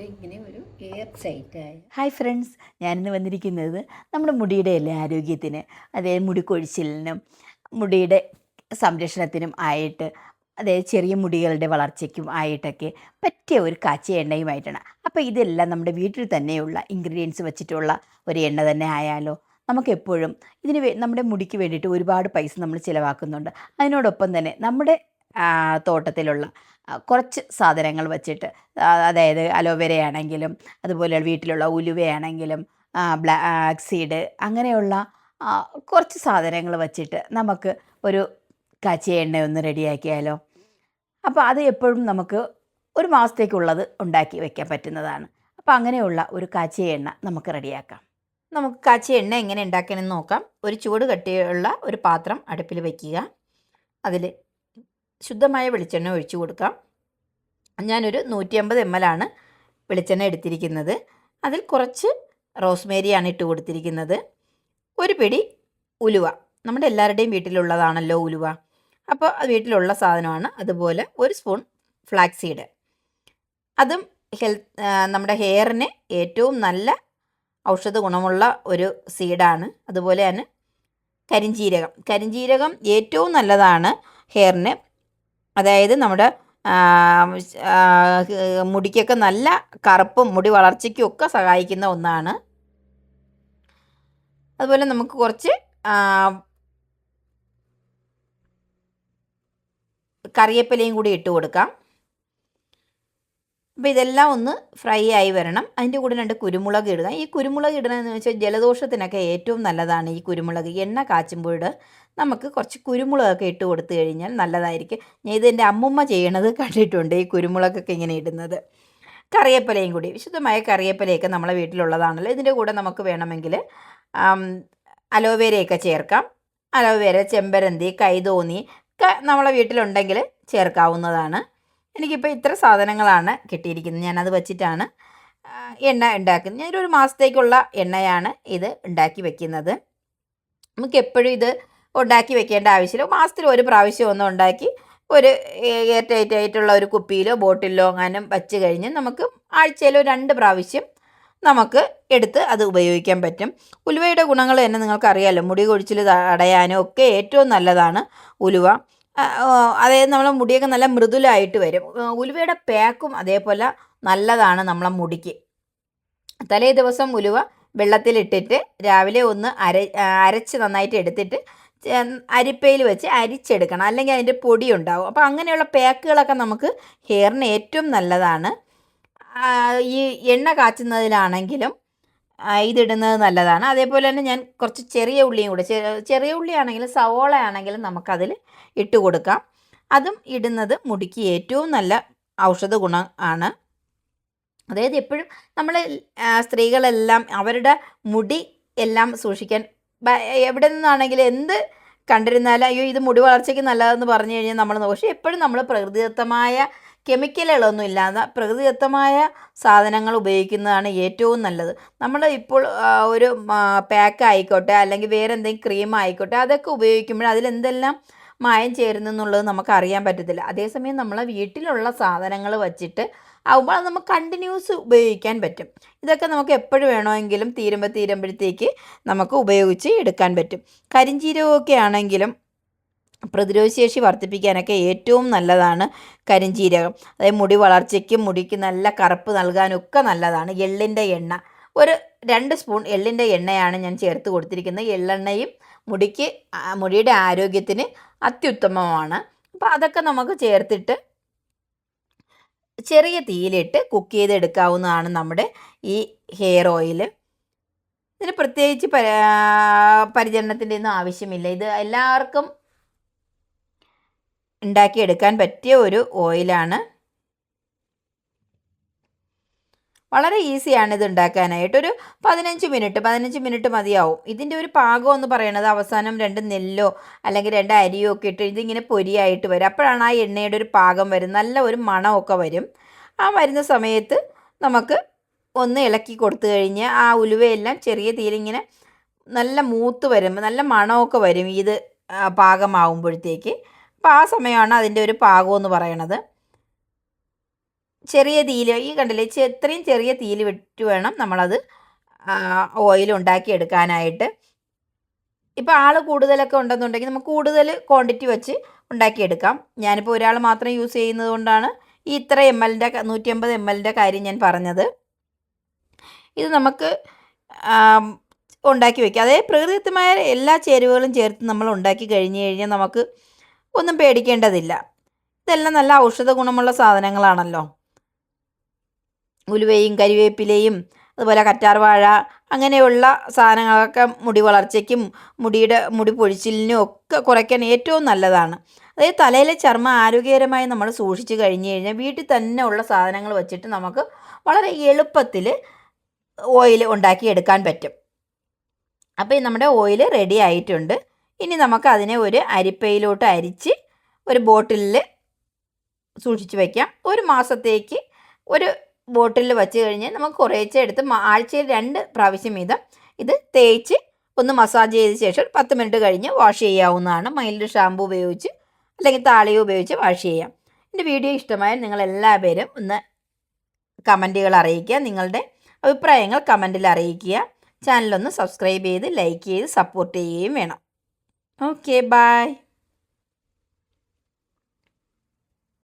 ഇങ്ങനെ ഒരു air ടൈറ്റായ hi friends, ഞാനിന്ന് വന്നിരിക്കുന്നത് നമ്മുടെ മുടിയുടെ എല്ലാ ആരോഗ്യത്തിന്, അതായത് മുടി കൊഴിച്ചിലിനും മുടിയുടെ സംരക്ഷണത്തിനും ആയിട്ട്, അതായത് ചെറിയ മുടികളുടെ വളർച്ചയ്ക്കും ആയിട്ടൊക്കെ പറ്റിയ ഒരു കാച്ചിയ എണ്ണയുമായിട്ടാണ്. അപ്പോൾ ഇതെല്ലാം നമ്മുടെ വീട്ടിൽ തന്നെയുള്ള ഇൻഗ്രീഡിയൻസ് വെച്ചിട്ടുള്ള ഒരു എണ്ണ തന്നെ ആയാലോ. നമുക്കെപ്പോഴും നമ്മുടെ മുടിക്ക് വേണ്ടിയിട്ട് ഒരുപാട് പൈസ നമ്മൾ ചിലവാക്കുന്നുണ്ട്. അതിനോടൊപ്പം തന്നെ നമ്മുടെ തോട്ടത്തിലുള്ള കുറച്ച് സാധനങ്ങൾ വച്ചിട്ട്, അതായത് അലോവേര ആണെങ്കിലും അതുപോലെ വീട്ടിലുള്ള ഉലുവയാണെങ്കിലും ബ്ലാക്ക് സീഡ് അങ്ങനെയുള്ള കുറച്ച് സാധനങ്ങൾ വച്ചിട്ട് നമുക്ക് ഒരു കാച്ചിയ എണ്ണ ഒന്ന് റെഡിയാക്കിയാലോ. അപ്പോൾ അത് എപ്പോഴും നമുക്ക് ഒരു മാസത്തേക്കുള്ളത് ഉണ്ടാക്കി വയ്ക്കാൻ പറ്റുന്നതാണ്. അപ്പോൾ അങ്ങനെയുള്ള ഒരു കാച്ചിയ എണ്ണ നമുക്ക് റെഡിയാക്കാം. നമുക്ക് കാച്ചിയ എണ്ണ എങ്ങനെ ഉണ്ടാക്കണമെന്ന് നോക്കാം. ഒരു ചൂട് കട്ടിയുള്ള ഒരു പാത്രം അടുപ്പിൽ വയ്ക്കുക. അതിൽ ശുദ്ധമായ വെളിച്ചെണ്ണ ഒഴിച്ചു കൊടുക്കാം. ഞാനൊരു 150 ml ആണ് വെളിച്ചെണ്ണ എടുത്തിരിക്കുന്നത്. അതിൽ കുറച്ച് റോസ്മേരിയാണ് ഇട്ട് കൊടുത്തിരിക്കുന്നത്. ഒരു പിടി ഉലുവ, നമ്മുടെ എല്ലാവരുടെയും വീട്ടിലുള്ളതാണല്ലോ ഉലുവ, അപ്പോൾ അത് വീട്ടിലുള്ള സാധനമാണ്. അതുപോലെ ഒരു സ്പൂൺ ഫ്ലാക്സ് സീഡ്, അതും നമ്മുടെ ഹെയറിന് ഏറ്റവും നല്ല ഔഷധ ഗുണമുള്ള ഒരു സീഡാണ്. അതുപോലെ തന്നെ കരിഞ്ജീരകം ഏറ്റവും നല്ലതാണ് ഹെയറിന്. അതായത് നമ്മുടെ മുടിക്കൊക്കെ നല്ല കറുപ്പും മുടി വളർച്ചയ്ക്കും ഒക്കെ സഹായിക്കുന്ന ഒന്നാണ്. അതുപോലെ നമുക്ക് കുറച്ച് കറിവേപ്പിലയും കൂടി ഇട്ട് കൊടുക്കാം. അപ്പോൾ ഇതെല്ലാം ഒന്ന് ഫ്രൈ ആയി വരണം. അതിൻ്റെ കൂടെ 2 കുരുമുളക് ഇടുക. ഈ കുരുമുളക് ഇടണമെന്ന് വെച്ചാൽ ജലദോഷത്തിനൊക്കെ ഏറ്റവും നല്ലതാണ് ഈ കുരുമുളക്. എണ്ണ കാച്ചുമ്പോൾ നമുക്ക് കുറച്ച് കുരുമുളകൊക്കെ ഇട്ട് കൊടുത്തു കഴിഞ്ഞാൽ നല്ലതായിരിക്കും. ഞാൻ ഇതെൻ്റെ അമ്മുമ്മ ചെയ്യണത് കണ്ടിട്ടുണ്ട്, ഈ കുരുമുളകൊക്കെ ഇങ്ങനെ ഇടുന്നത്. കറിവേപ്പിലയും കൂടി, വിശുദ്ധമായ കറിവേപ്പിലയൊക്കെ നമ്മളെ വീട്ടിലുള്ളതാണല്ലോ. ഇതിൻ്റെ കൂടെ നമുക്ക് വേണമെങ്കിൽ അലോവേരയൊക്കെ ചേർക്കാം. അലോവേര, ചെമ്പരന്തി, കൈതോന്നി ഒക്കെ നമ്മളെ വീട്ടിലുണ്ടെങ്കിൽ ചേർക്കാവുന്നതാണ്. എനിക്കിപ്പോൾ ഇത്ര സാധനങ്ങളാണ് കിട്ടിയിരിക്കുന്നത്. ഞാനത് വച്ചിട്ടാണ് എണ്ണ ഉണ്ടാക്കുന്നത്. ഞാനൊരു മാസത്തേക്കുള്ള എണ്ണയാണ് ഇത് ഉണ്ടാക്കി വയ്ക്കുന്നത്. നമുക്ക് എപ്പോഴും ഇത് ഉണ്ടാക്കി വെക്കേണ്ട ആവശ്യമില്ല. മാസത്തിൽ ഒരു പ്രാവശ്യം ഒന്ന് ഉണ്ടാക്കി ഒരു എയർ ടൈറ്റ് ആയിട്ടുള്ള ഒരു കുപ്പിയിലോ ബോട്ടിലോ അങ്ങനെ വച്ച് കഴിഞ്ഞ് നമുക്ക് ആഴ്ചയിലോ 2 പ്രാവശ്യം നമുക്ക് എടുത്ത് അത് ഉപയോഗിക്കാൻ പറ്റും. ഉലുവയുടെ ഗുണങ്ങൾ തന്നെ നിങ്ങൾക്കറിയാമല്ലോ. മുടി കൊഴിച്ചിൽ തടയാനും ഒക്കെ ഏറ്റവും നല്ലതാണ് ഉലുവ. അതായത് നമ്മളെ മുടിയൊക്കെ നല്ല മൃദുലമായിട്ട് വരും. ഉലുവയുടെ പാക്കും അതേപോലെ നല്ലതാണ് നമ്മളെ മുടിക്ക്. തലേ ദിവസം ഉലുവ വെള്ളത്തിലിട്ടിട്ട് രാവിലെ ഒന്ന് അരച്ച് നന്നായിട്ട് എടുത്തിട്ട് അരിപ്പയിൽ വെച്ച് അരിച്ചെടുക്കണം, അല്ലെങ്കിൽ അതിൻ്റെ പൊടി ഉണ്ടാവും. അപ്പോൾ അങ്ങനെയുള്ള പാക്കുകളൊക്കെ നമുക്ക് ഹെയറിന് ഏറ്റവും നല്ലതാണ്. ഈ എണ്ണ കാച്ചുന്നതിലാണെങ്കിലും ഇതിടുന്നത് നല്ലതാണ്. അതേപോലെ തന്നെ ഞാൻ കുറച്ച് ചെറിയ ഉള്ളിയും കൂടെ, ചെറിയ ഉള്ളി ആണെങ്കിലും സവോള ആണെങ്കിലും നമുക്കതിൽ ഇട്ട് കൊടുക്കാം. അതും ഇടുന്നത് മുടിക്ക് ഏറ്റവും നല്ല ഔഷധ ഗുണം ആണ്. അതായത് എപ്പോഴും നമ്മൾ സ്ത്രീകളെല്ലാം അവരുടെ മുടി എല്ലാം സൂക്ഷിക്കാൻ എവിടെ നിന്നാണെങ്കിലും എന്ത് കണ്ടിരുന്നാലും അയ്യോ ഇത് മുടി വളർച്ചയ്ക്ക് നല്ലതെന്ന് പറഞ്ഞു കഴിഞ്ഞാൽ നമ്മൾ നോക്കും. പക്ഷേ എപ്പോഴും നമ്മൾ പ്രകൃതിദത്തമായ കെമിക്കലുകളൊന്നും ഇല്ലാതെ പ്രകൃതിദത്തമായ സാധനങ്ങൾ ഉപയോഗിക്കുന്നതാണ് ഏറ്റവും നല്ലത്. നമ്മൾ ഇപ്പോൾ ഒരു പാക്ക് ആയിക്കോട്ടെ അല്ലെങ്കിൽ വേറെ എന്തെങ്കിലും ക്രീം ആയിക്കോട്ടെ, അതൊക്കെ ഉപയോഗിക്കുമ്പോൾ അതിലെന്തെല്ലാം മായം ചേരുന്നു എന്നുള്ളത് നമുക്ക് അറിയാൻ പറ്റത്തില്ല. അതേസമയം നമ്മളെ വീട്ടിലുള്ള സാധനങ്ങൾ വച്ചിട്ട് ആകുമ്പോൾ അത് നമുക്ക് കണ്ടിന്യൂസ് ഉപയോഗിക്കാൻ പറ്റും. ഇതൊക്കെ നമുക്ക് എപ്പോഴും വേണമെങ്കിലും തീരുമ്പോഴത്തേക്ക് നമുക്ക് ഉപയോഗിച്ച് എടുക്കാൻ പറ്റും. കരിഞ്ജീരകമൊക്കെ ആണെങ്കിലും പ്രതിരോധശേഷി വർദ്ധിപ്പിക്കാനൊക്കെ ഏറ്റവും നല്ലതാണ് കരിഞ്ജീരകം. അതായത് മുടി വളർച്ചയ്ക്കും മുടിക്ക് നല്ല കറുപ്പ് നൽകാനൊക്കെ നല്ലതാണ്. എള്ളിൻ്റെ എണ്ണ, ഒരു 2 സ്പൂൺ എള്ളിൻ്റെ എണ്ണയാണ് ഞാൻ ചേർത്ത് കൊടുത്തിരിക്കുന്നത്. എള്ളെണ്ണയും മുടിയുടെ ആരോഗ്യത്തിന് അത്യുത്തമമാണ്. അപ്പോൾ അതൊക്കെ നമുക്ക് ചേർത്തിട്ട് ചെറിയ തീയിലിട്ട് കുക്ക് ചെയ്തെടുക്കാവുന്നതാണ് നമ്മുടെ ഈ ഹെയർ ഓയിൽ. ഇതിന് പ്രത്യേകിച്ച് പരിചരണത്തിൻ്റെ ഒന്നും ആവശ്യമില്ല. ഇത് എല്ലാവർക്കും ഉണ്ടാക്കിയെടുക്കാൻ പറ്റിയ ഒരു ഓയിലാണ്. വളരെ ഈസിയാണ് ഇത് ഉണ്ടാക്കാനായിട്ട്. ഒരു 15 മിനിറ്റ് മതിയാവും. ഇതിൻ്റെ ഒരു പാകം എന്ന് പറയുന്നത് അവസാനം 2 നെല്ലോ അല്ലെങ്കിൽ 2 അരിയോ ഒക്കെ ഇട്ട് ഇതിങ്ങനെ പൊരിയായിട്ട് വരും. അപ്പോഴാണ് ആ എണ്ണയുടെ ഒരു പാകം വരും, നല്ല ഒരു മണമൊക്കെ വരും. ആ വരുന്ന സമയത്ത് നമുക്ക് ഒന്ന് ഇളക്കി കൊടുത്തു കഴിഞ്ഞാൽ ആ ഉലുവയെല്ലാം ചെറിയ തീയിലിങ്ങനെ നല്ല മൂത്ത് വരും, നല്ല മണമൊക്കെ വരും ഇത് പാകമാവുമ്പോഴത്തേക്ക്. അപ്പോൾ ആ സമയമാണ് അതിൻ്റെ ഒരു പാകം എന്ന് പറയണത്. ചെറിയ തീയിൽ ഈ കണ്ടില്ലേ ഇത്രയും ചെറിയ തീയിൽ വിട്ട് വേണം നമ്മളത് ഓയിൽ ഉണ്ടാക്കിയെടുക്കാനായിട്ട്. ഇപ്പോൾ ആൾ കൂടുതലൊക്കെ ഉണ്ടെന്നുണ്ടെങ്കിൽ നമുക്ക് കൂടുതൽ ക്വാണ്ടിറ്റി വെച്ച് ഉണ്ടാക്കിയെടുക്കാം. ഞാനിപ്പോൾ ഒരാൾ മാത്രം യൂസ് ചെയ്യുന്നത് കൊണ്ടാണ് ഈ ഇത്ര ml 150 ml കാര്യം ഞാൻ പറഞ്ഞത്. ഇത് നമുക്ക് ഉണ്ടാക്കി വയ്ക്കാം. അതായത് പ്രകൃതിദത്തമായ എല്ലാ ചേരുവകളും ചേർത്ത് നമ്മൾ ഉണ്ടാക്കി കഴിഞ്ഞ് കഴിഞ്ഞാൽ നമുക്ക് ഒന്നും പേടിക്കേണ്ടതില്ല. ഇതെല്ലാം നല്ല ഔഷധ ഗുണമുള്ള സാധനങ്ങളാണല്ലോ. ഉലുവയും കരിവേപ്പിലയും അതുപോലെ കറ്റാർവാഴ അങ്ങനെയുള്ള സാധനങ്ങളൊക്കെ മുടി വളർച്ചയ്ക്കും മുടി പൊഴിച്ചിലിനും ഒക്കെ കുറയ്ക്കാൻ ഏറ്റവും നല്ലതാണ്. അതായത് തലയിലെ ചർമ്മം ആരോഗ്യകരമായി നമ്മൾ സൂക്ഷിച്ച് കഴിഞ്ഞ് കഴിഞ്ഞാൽ വീട്ടിൽ തന്നെ ഉള്ള സാധനങ്ങൾ വെച്ചിട്ട് നമുക്ക് വളരെ എളുപ്പത്തിൽ ഓയിൽ ഉണ്ടാക്കിയെടുക്കാൻ പറ്റും. അപ്പോൾ നമ്മുടെ ഓയിൽ റെഡി ആയിട്ടുണ്ട്. ഇനി നമുക്ക് അതിനെ ഒരു അരിപ്പയിലോട്ട് അരിച്ച് ഒരു ബോട്ടിലിൽ സൂക്ഷിച്ച് വയ്ക്കാം. ഒരു മാസത്തേക്ക് ഒരു ബോട്ടിലിൽ വെച്ച് കഴിഞ്ഞാൽ നമുക്ക് കുറേശ്ശെ എടുത്ത് ആഴ്ചയിൽ 2 പ്രാവശ്യം വീതം ഇത് തേച്ച് ഒന്ന് മസാജ് ചെയ്ത ശേഷം 10 മിനിറ്റ് കഴിഞ്ഞ് വാഷ് ചെയ്യാവുന്നതാണ്. മൈൽഡ് ഷാമ്പു ഉപയോഗിച്ച് അല്ലെങ്കിൽ താളിയോ ഉപയോഗിച്ച് വാഷ് ചെയ്യാം. എൻ്റെ വീഡിയോ ഇഷ്ടമായാൽ നിങ്ങളെല്ലാവരും ഒന്ന് കമൻറ്റുകൾ അറിയിക്കുക. നിങ്ങളുടെ അഭിപ്രായങ്ങൾ കമൻറ്റിൽ അറിയിക്കുക. ചാനലൊന്ന് സബ്സ്ക്രൈബ് ചെയ്ത് ലൈക്ക് ചെയ്ത് സപ്പോർട്ട് ചെയ്യുകയും വേണം. Okay, by.